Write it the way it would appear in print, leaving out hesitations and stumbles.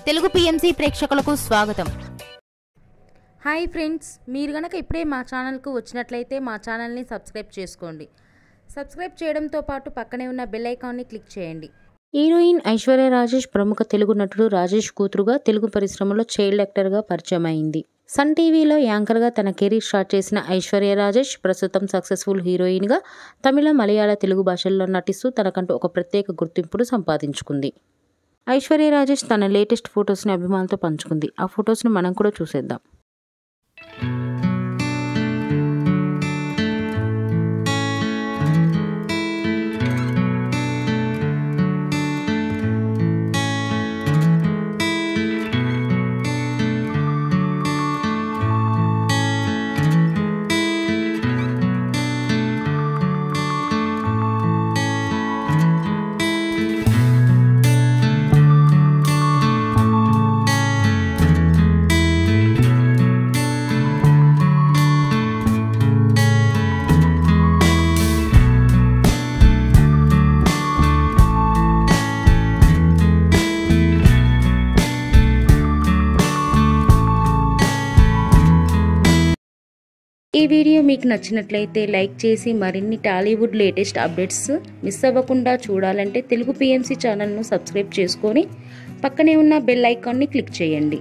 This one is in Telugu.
తెలుగు పిఎంసి ప్రేక్షకులకు స్వాగతం. హాయ్ ఫ్రెండ్స్, మీరు గనక ఇప్పుడే మా ఛానల్కు వచ్చినట్లయితే మా ఛానల్ని సబ్స్క్రైబ్ చేసుకోండి. సబ్స్క్రైబ్ చేయడంతో పాటు పక్కనే ఉన్న బెల్ ఐకాన్ని క్లిక్ చేయండి. హీరోయిన్ ఐశ్వర్య రాజేష్ ప్రముఖ తెలుగు నటుడు రాజేష్ కూతురుగా తెలుగు పరిశ్రమలో చైల్డ్ యాక్టర్గా పరిచయం అయింది. సన్ టీవీలో యాంకర్గా తన కెరీర్ స్టార్ట్ చేసిన ఐశ్వర్య రాజేష్ ప్రస్తుతం సక్సెస్ఫుల్ హీరోయిన్గా తమిళ, మలయాళ, తెలుగు భాషల్లో నటిస్తూ తనకంటూ ఒక ప్రత్యేక గుర్తింపును సంపాదించుకుంది. ఐశ్వర్య రాజేష్ తన లేటెస్ట్ ఫొటోస్ని అభిమానులతో పంచుకుంది. ఆ ఫొటోస్ని మనం కూడా చూసేద్దాం. ఈ వీడియో మీకు నచ్చినట్లయితే లైక్ చేసి మరిన్ని టాలీవుడ్ లేటెస్ట్ అప్డేట్స్ మిస్ అవ్వకుండా చూడాలంటే తెలుగు పిఎంసి ఛానల్ను సబ్స్క్రైబ్ చేసుకొని పక్కనే ఉన్న బెల్ ఐకాన్ని క్లిక్ చేయండి.